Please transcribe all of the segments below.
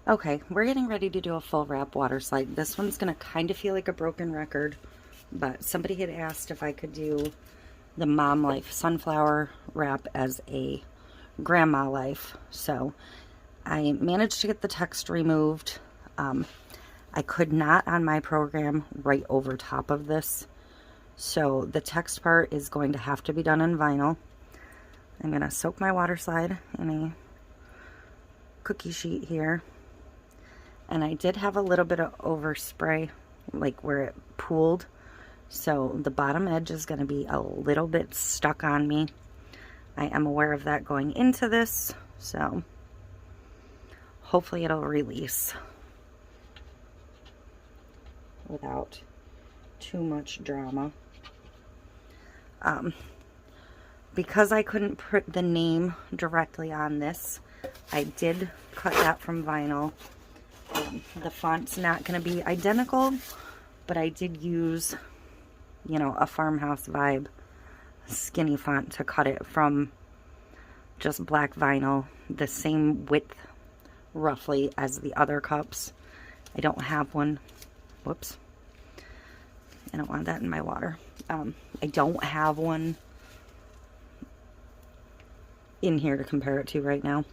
Okay, we're getting ready to do a full wrap water slide. This one's gonna kind of feel like a broken record, but somebody had asked if I could do the Mom Life sunflower wrap as a Grandma Life. So I managed to get the text removed. I could not on my program write over top of this. So the text part is going to have to be done in vinyl. I'm gonna soak my water slide in a cookie sheet here. And I did have a little bit of overspray, like where it pooled. So the bottom edge is going to be a little bit stuck on me. I am aware of that going into this, so hopefully it'll release without too much drama. Because I couldn't put the name directly on this, I did cut that from vinyl. The font's not going to be identical, but I did use, you know, a farmhouse vibe skinny font to cut it from just black vinyl, the same width roughly as the other cups. I don't have one. Whoops. I don't want that in my water. I don't have one in here to compare it to right now.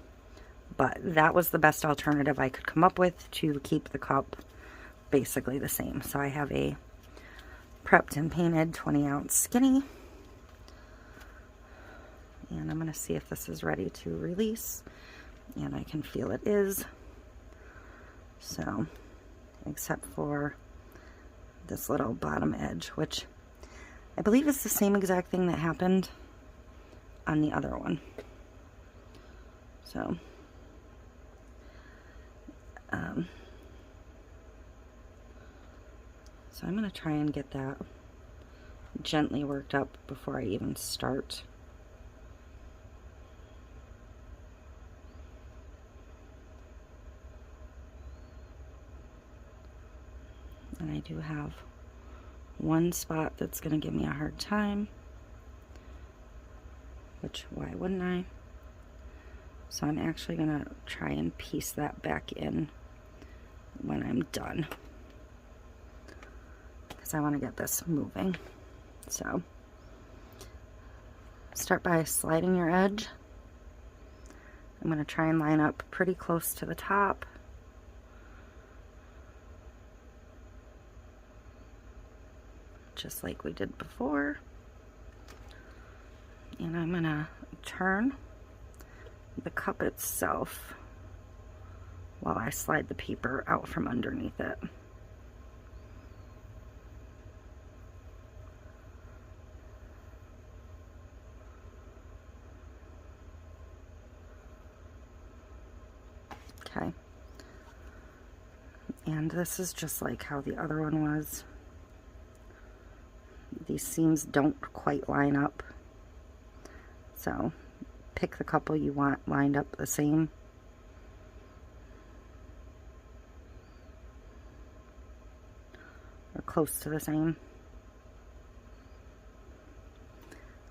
But that was the best alternative I could come up with to keep the cup basically the same. So I have a prepped and painted 20-ounce skinny. And I'm going to see if this is ready to release. And I can feel it is. So, except for this little bottom edge, which I believe is the same exact thing that happened on the other one. So... so I'm going to try and get that gently worked up before I even start. And I do have one spot that's going to give me a hard time, which why wouldn't I? So I'm actually going to try and piece that back in when I'm done, because I want to get this moving. So start by sliding your edge. I'm going to try and line up pretty close to the top. Just like we did before. And I'm going to turn the cup itself while I slide the paper out from underneath it. Okay. And this is just like how the other one was. These seams don't quite line up. So pick the couple you want lined up the same. Or close to the same.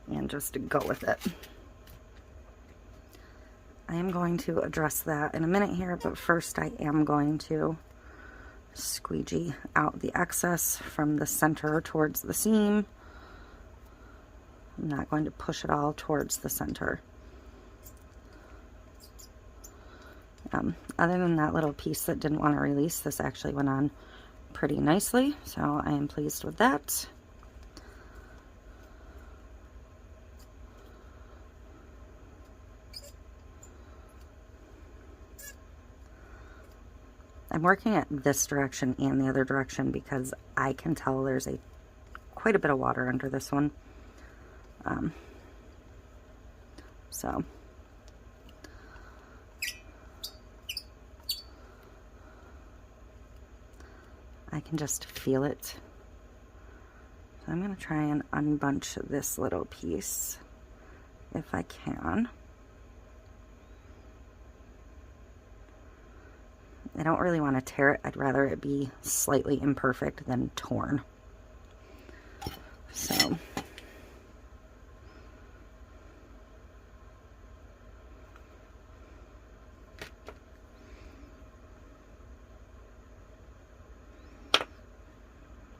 And just go with it. I am going to address that in a minute here, but first I am going to squeegee out the excess from the center towards the seam. I'm not going to push it all towards the center. Other than that little piece that didn't want to release, this actually went on pretty nicely, so I am pleased with that. I'm working at this direction and the other direction because I can tell there's quite a bit of water under this one. So I can just feel it. So I'm going to try and unbunch this little piece if I can. I don't really want to tear it. I'd rather it be slightly imperfect than torn. So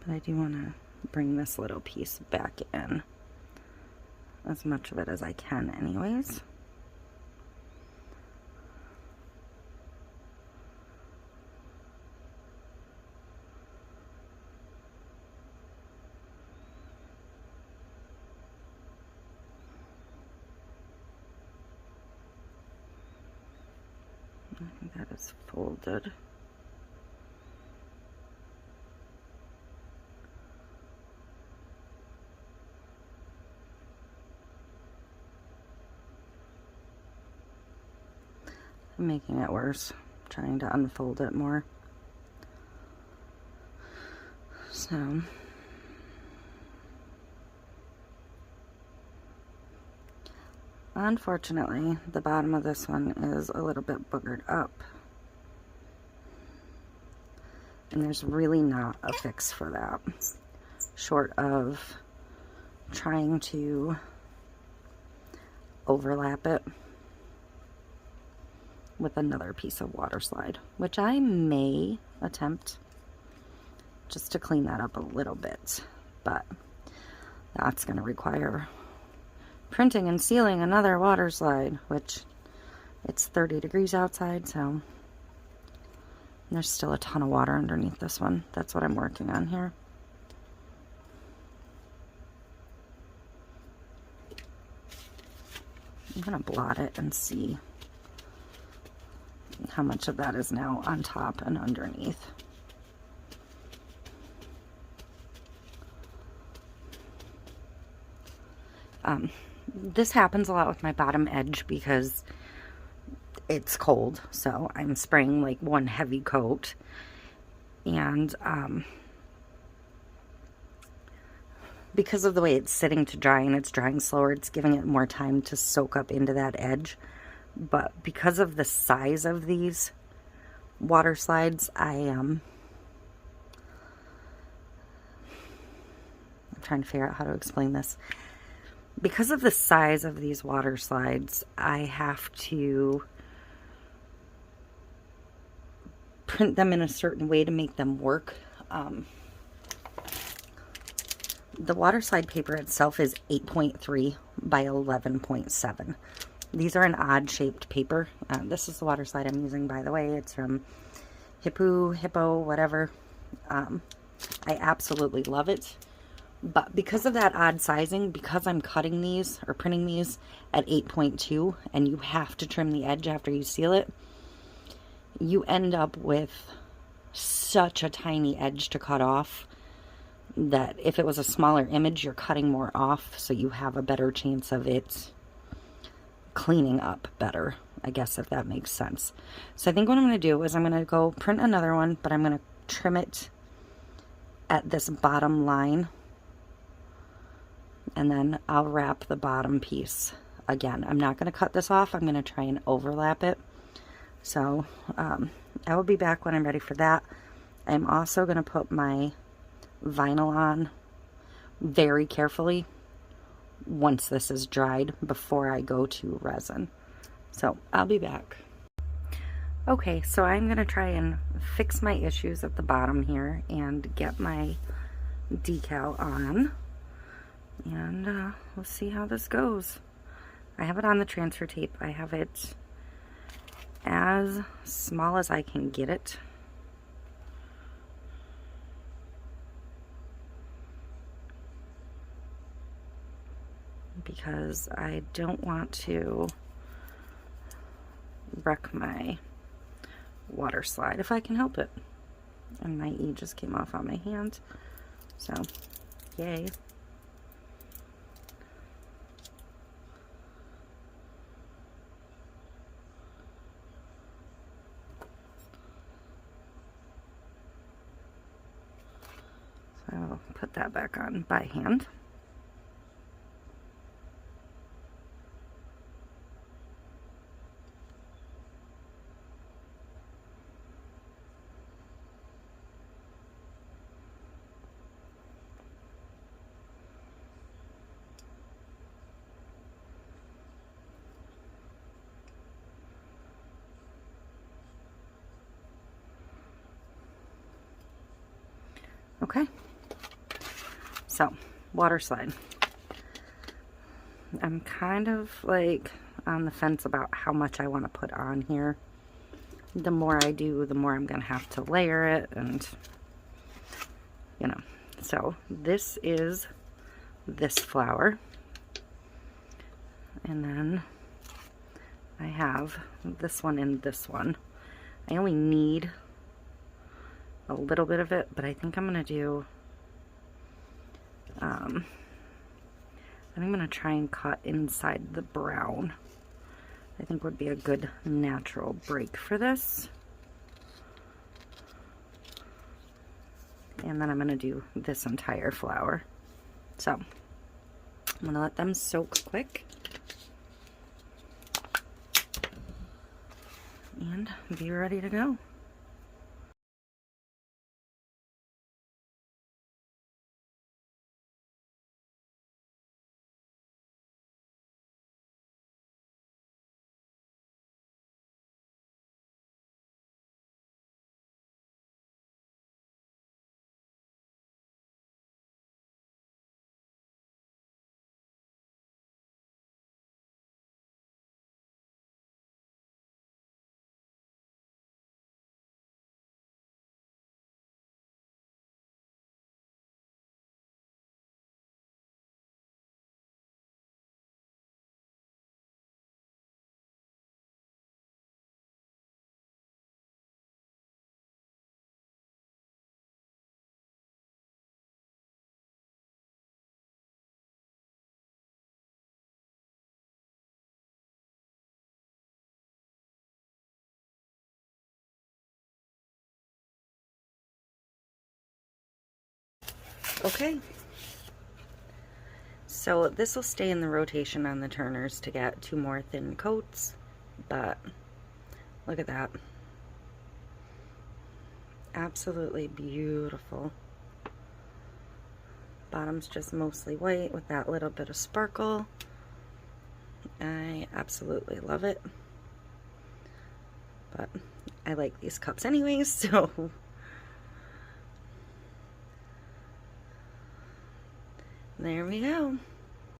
But I do want to bring this little piece back in, as much of it as I can anyways. I think that is folded. I'm making it worse, trying to unfold it more. So, unfortunately, the bottom of this one is a little bit boogered up. And there's really not a fix for that, short of trying to overlap it with another piece of Waterslide, which I may attempt just to clean that up a little bit, but that's going to require printing and sealing another Waterslide, which it's 30 degrees outside, so there's still a ton of water underneath this one. That's what I'm working on here. I'm going to blot it and see how much of that is now on top and underneath. This happens a lot with my bottom edge because it's cold, so I'm spraying like one heavy coat, and because of the way it's sitting to dry and it's drying slower, it's giving it more time to soak up into that edge. But because of the size of these water slides, I'm trying to figure out how to explain this. Because of the size of these water slides, I have to print them in a certain way to make them work. The water slide paper itself is 8.3 by 11.7. These are an odd shaped paper. This is the water slide I'm using, by the way. It's from HIIPOO, whatever. I absolutely love it. But because of that odd sizing, because I'm cutting these or printing these at 8.2, and you have to trim the edge after you seal it, you end up with such a tiny edge to cut off that if it was a smaller image, you're cutting more off, so you have a better chance of it cleaning up better, I guess, if that makes sense. So I think what I'm going to do is I'm going to go print another one, but I'm going to trim it at this bottom line, and then I'll wrap the bottom piece again. I'm not going to cut this off. I'm going to try and overlap it. So I will be back when I'm ready for that. I'm also going to put my vinyl on very carefully once this is dried before I go to resin. So I'll be back. Okay, so I'm going to try and fix my issues at the bottom here and get my decal on. And we'll see how this goes. I have it on the transfer tape. I have it as small as I can get it. Because I don't want to wreck my water slide if I can help it. And my E just came off on my hand. So, yay. So I'll put that back on by hand. Okay, So, Waterslide. I'm kind of like on the fence about how much I want to put on here. The more I do, the more I'm going to have to layer it, and you know. So this is this flower, and then I have this one and this one. I only need a little bit of it, but I think I'm going to do I'm going to try and cut inside the brown. I think would be a good natural break for this. And then I'm going to do this entire flower. So I'm going to let them soak quick and be ready to go. Okay, so this will stay in the rotation on the turners to get 2 more thin coats, but look at that. Absolutely beautiful. Bottom's just mostly white with that little bit of sparkle. I absolutely love it. But I like these cups anyways, so there we go.